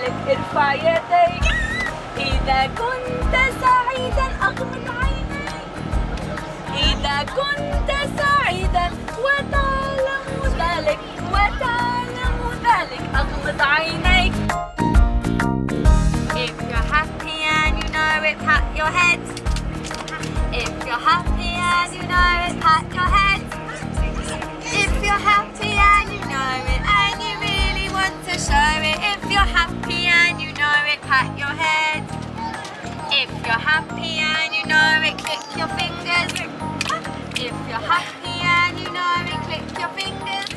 وذلك ارفع يديك. إذا كنت سعيدا أغمض عينيك. إذا كنت سعيدا وتعلم ذلك أغمض عينيك. If you're happy and you know it, pat your head. If you're happy and you know it, pat your head. If you're happy and you know it and you really want to show it. If you're happy and you know it, pat your head. If you're happy and you know it, click your fingers. If you're happy and you know it, click your fingers.